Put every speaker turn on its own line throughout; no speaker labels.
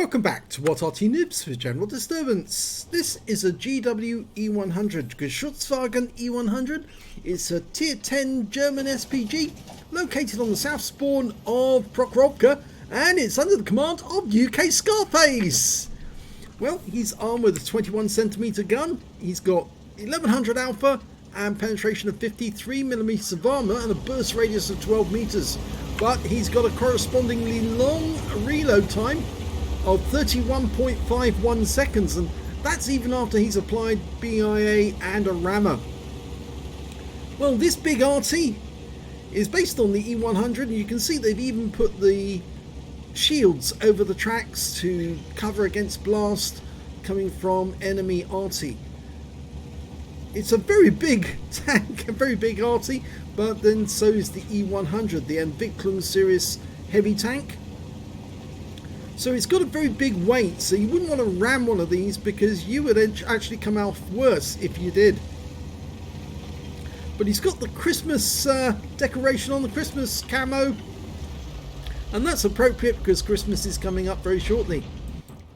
Welcome back to What Arty Noobs for General Disturbance. This is a GW E100, Geschützwagen E100. It's a tier 10 German SPG located on the south spawn of Prokhorovka, and it's under the command of UKSkaface. Well, he's armed with a 21cm gun. He's got 1100 alpha and penetration of 53mm of armor and a burst radius of 12 meters. But he's got a correspondingly long reload time of 31.51 seconds, and that's even after he's applied BIA and a rammer. Well, this big Arty is based on the E100, and you can see they've even put the shields over the tracks to cover against blast coming from enemy Arty. It's a very big tank, a very big Arty, but then so is the E100, the Entwicklung series heavy tank. So it's got a very big weight, so you wouldn't want to ram one of these because you would actually come out worse if you did. But he's got the Christmas decoration on, the Christmas camo, and that's appropriate because Christmas is coming up very shortly.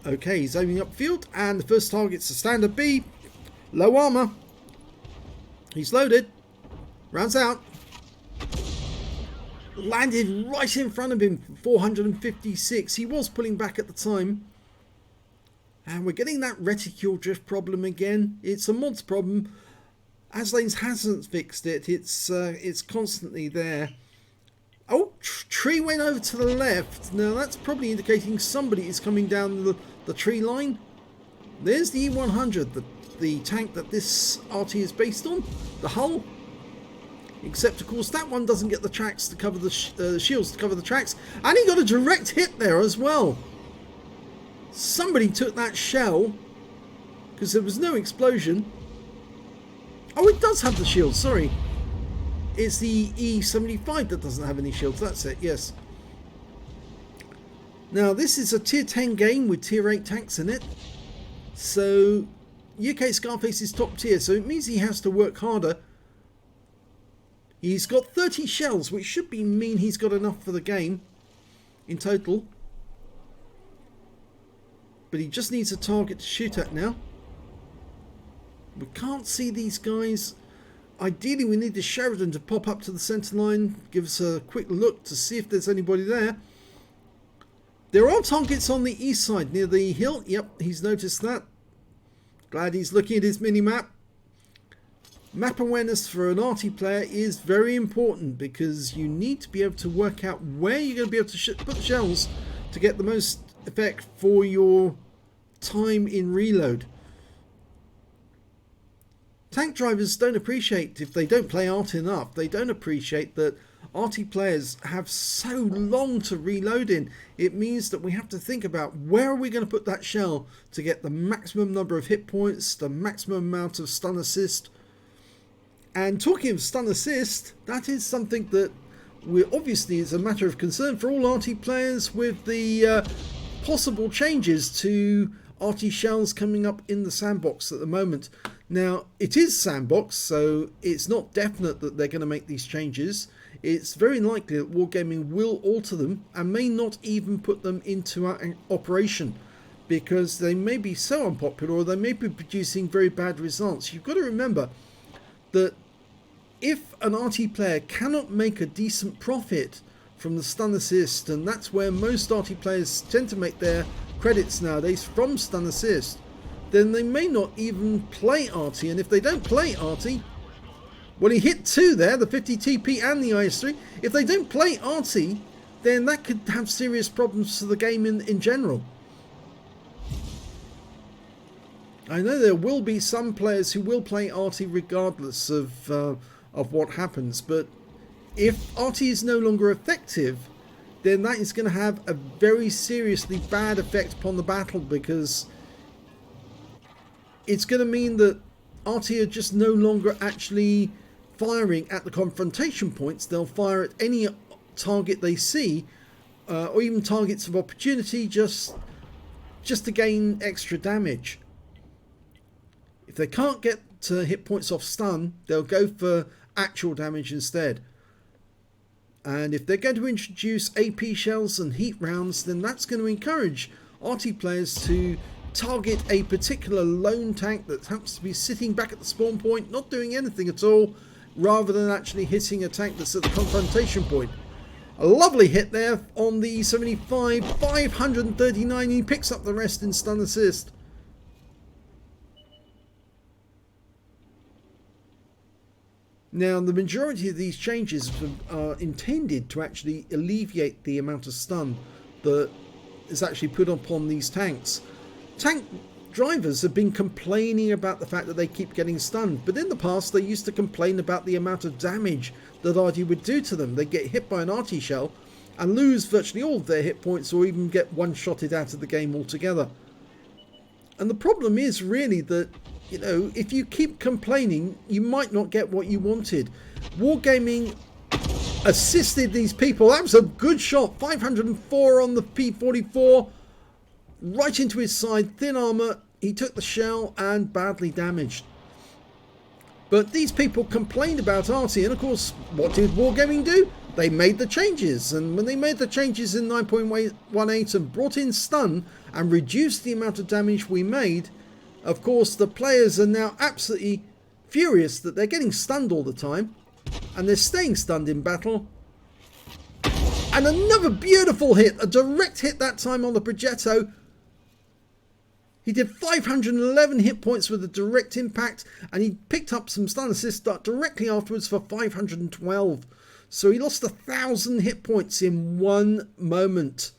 Okay, he's aiming upfield, and the first target's a standard B, low armor. He's loaded, rounds out. Landed right in front of him for 456. He was pulling back at the time. And we're getting that reticule drift problem again. It's a mods problem. Aslains hasn't fixed it. It's constantly there. Oh, tree went over to the left. Now that's probably indicating somebody is coming down the tree line. There's the E100, the tank that this Arty is based on. The hull. Except, of course, that one doesn't get the tracks to cover the shields to cover the tracks. And he got a direct hit there as well. Somebody took that shell because there was no explosion. Oh, it does have the shield, sorry. It's the E75 that doesn't have any shields. That's it, yes. Now, this is a tier 10 game with tier 8 tanks in it. So, UKSkaface is top tier, so it means he has to work harder. He's got 30 shells, which should mean he's got enough for the game in total. But he just needs a target to shoot at now. We can't see these guys. Ideally, we need the Sheridan to pop up to the centre line, give us a quick look to see if there's anybody there. There are targets on the east side near the hill. Yep, he's noticed that. Glad he's looking at his mini-map. Map awareness for an Arty player is very important because you need to be able to work out where you're going to be able to put the shells to get the most effect for your time in reload. Tank drivers don't appreciate, if they don't play Arty enough, they don't appreciate that Arty players have so long to reload in. It means that we have to think about where are we going to put that shell to get the maximum number of hit points, the maximum amount of stun assist. And talking of stun assist, that is something that obviously is a matter of concern for all Arty players with the possible changes to Arty shells coming up in the sandbox at the moment. Now, it is sandbox, so it's not definite that they're going to make these changes. It's very likely that Wargaming will alter them and may not even put them into operation because they may be so unpopular or they may be producing very bad results. You've got to remember that if an Arty player cannot make a decent profit from the stun assist, and that's where most Arty players tend to make their credits nowadays, from stun assist, then they may not even play Arty. And if they don't play Arty, well, he hit two there, the 50 TP and the IS3. If they don't play Arty, then that could have serious problems for the game in general. I know there will be some players who will play Arty regardless of what happens, but if Arty is no longer effective, then that is going to have a very seriously bad effect upon the battle because it's going to mean that Arty are just no longer actually firing at the confrontation points. They'll fire at any target they see, or even targets of opportunity, just to gain extra damage. If they can't get to hit points off stun, they'll go for actual damage instead. And if they're going to introduce AP shells and heat rounds, then that's going to encourage Arty players to target a particular lone tank that happens to be sitting back at the spawn point, not doing anything at all, rather than actually hitting a tank that's at the confrontation point. A lovely hit there on the 75, 539. He picks up the rest in stun assist. Now, the majority of these changes are intended to actually alleviate the amount of stun that is actually put upon these tanks. Tank drivers have been complaining about the fact that they keep getting stunned, but in the past they used to complain about the amount of damage that Arty would do to them. They get hit by an Arty shell and lose virtually all of their hit points, or even get one-shotted out of the game altogether. And the problem is really that, you know, if you keep complaining, you might not get what you wanted. Wargaming assisted these people. That was a good shot. 504 on the P44. Right into his side. Thin armor. He took the shell and badly damaged. But these people complained about Arty, and of course, what did Wargaming do? They made the changes, and when they made the changes in 9.18 and brought in stun and reduced the amount of damage we made, of course the players are now absolutely furious that they're getting stunned all the time, and they're staying stunned in battle. And another beautiful hit, a direct hit that time on the Progetto. He did 511 hit points with a direct impact, and he picked up some stun assist directly afterwards for 512. So he lost 1,000 hit points in one moment.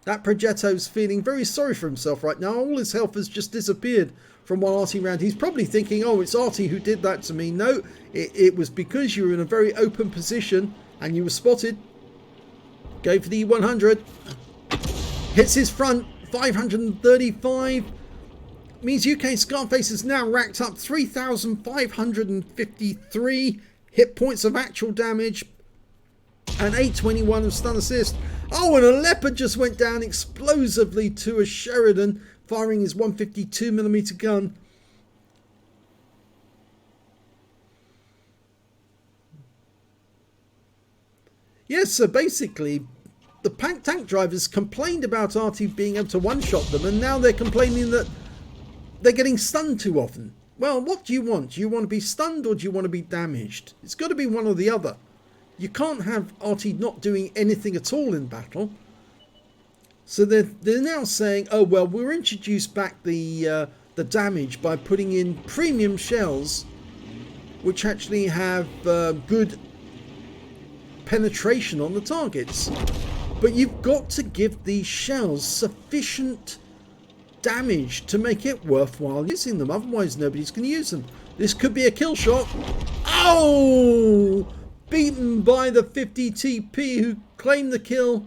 That Progetto's feeling very sorry for himself right now. All his health has just disappeared from one Arty round. He's probably thinking, oh, it's Arty who did that to me. No, it was because you were in a very open position and you were spotted. Go for the E100. Hits his front. 535. Means UKSkaface has now racked up 3,553 hit points of actual damage and 821 of stun assist. Oh, and a Leopard just went down explosively to a Sheridan, firing his 152mm gun. Yes, so basically the tank drivers complained about Arty being able to one-shot them, and now they're complaining that they're getting stunned too often. Well, what do you want? Do you want to be stunned or do you want to be damaged? It's got to be one or the other. You can't have Arty not doing anything at all in battle. So they're now saying, oh well, we'll introduce back the damage by putting in premium shells, which actually have good penetration on the targets. But you've got to give these shells sufficient damage to make it worthwhile using them. Otherwise, nobody's going to use them. This could be a kill shot. Oh! Beaten by the 50 TP who claimed the kill.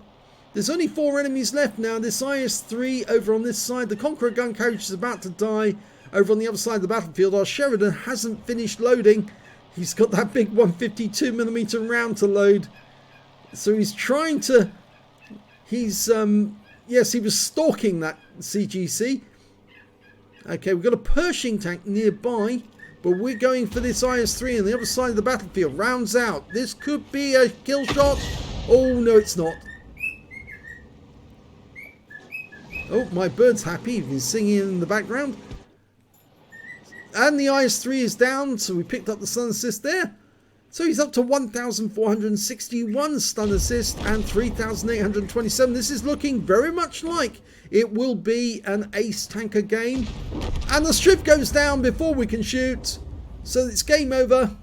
There's only 4 enemies left now. This IS-3 over on this side. The Conqueror gun carriage is about to die over on the other side of the battlefield. Our Sheridan hasn't finished loading. He's got that big 152mm round to load. So he's trying to... yes, he was stalking that CGC. Okay, we've got a Pershing tank nearby, but we're going for this IS-3 on the other side of the battlefield. Rounds out. This could be a kill shot. Oh, no, it's not. Oh, my bird's happy. He's singing in the background. And the IS-3 is down, so we picked up the stun assist there. So he's up to 1,461 stun assist and 3,827. This is looking very much like it will be an ace tanker game. And the strip goes down before we can shoot. So it's game over.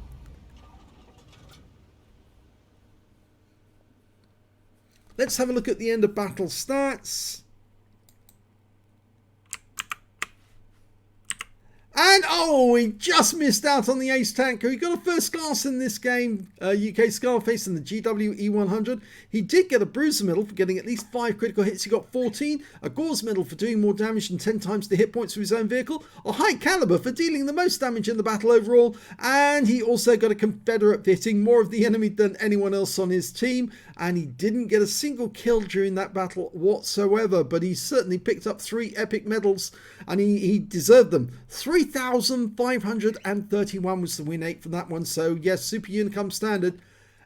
Let's have a look at the end of battle stats. And, oh, he just missed out on the ace tanker. He got a first class in this game, UKSkaface in the GW E100. He did get a bruiser medal for getting at least 5 critical hits. He got 14. A Gore's medal for doing more damage than 10 times the hit points of his own vehicle. A high caliber for dealing the most damage in the battle overall. And he also got a Confederate hitting more of the enemy than anyone else on his team. And he didn't get a single kill during that battle whatsoever. But he certainly picked up 3 epic medals. And he deserved them. 3,531 was the win rate from that one. So yes, Super Unicum standard.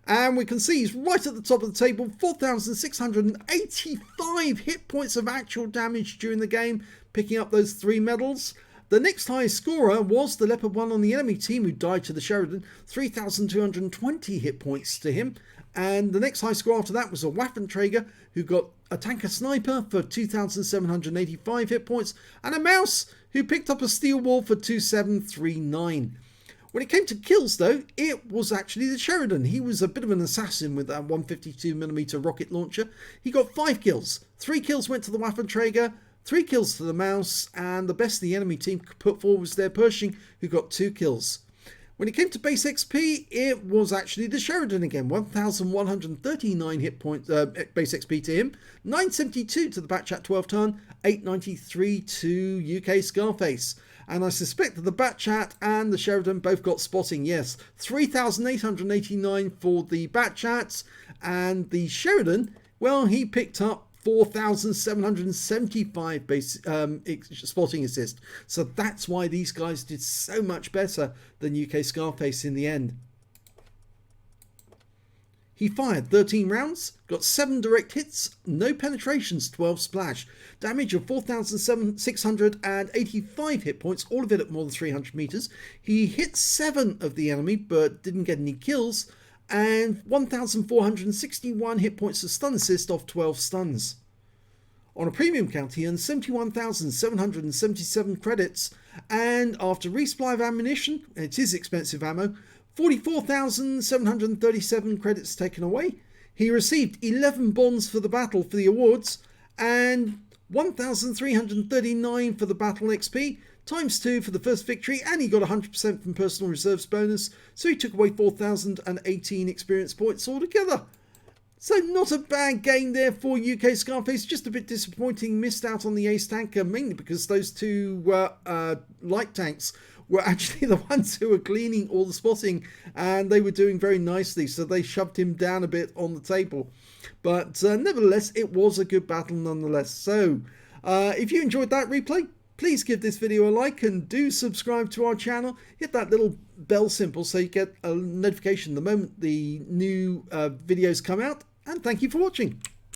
And we can see he's right at the top of the table, 4,685 hit points of actual damage during the game, picking up those 3 medals. The next highest scorer was the Leopard 1 on the enemy team, who died to the Sheridan, 3,220 hit points to him. And the next high score after that was a Waffenträger, who got a tanker sniper for 2,785 hit points, and a mouse who picked up a steel wall for 2,739. When it came to kills, though, it was actually the Sheridan. He was a bit of an assassin with that 152mm rocket launcher. He got 5 kills. 3 kills went to the Waffenträger, 3 kills to the mouse, and the best the enemy team could put forward was their Pershing, who got 2 kills. When it came to base XP, it was actually the Sheridan again. 1,139 hit points, base XP to him, 972 to the Batchat 12-ton, 893 to UKSkaface. And I suspect that the Batchat and the Sheridan both got spotting, yes. 3,889 for the Batchats, and the Sheridan, well, he picked up 4,775 base spotting assist. So that's why these guys did so much better than UKSkaface in the end. He fired 13 rounds, got 7 direct hits, no penetrations, 12 splash, damage of 4,685 hit points, all of it at more than 300 meters. He hit 7 of the enemy but didn't get any kills, and 1,461 hit points of stun assist off 12 stuns. On a premium count, he earned 71,777 credits, and after resupply of ammunition, it is expensive ammo, 44,737 credits taken away. He received 11 bonds for the battle for the awards, and 1,339 for the battle XP, times 2 for the first victory, and he got 100% from personal reserves bonus, so he took away 4,018 experience points altogether. So not a bad game there for UKSkaface, just a bit disappointing, missed out on the ace tanker, mainly because those 2 light tanks were actually the ones who were cleaning all the spotting, and they were doing very nicely, so they shoved him down a bit on the table. But nevertheless, it was a good battle nonetheless. So if you enjoyed that replay, please give this video a like and do subscribe to our channel. Hit that little bell symbol so you get a notification the moment the new videos come out. And thank you for watching.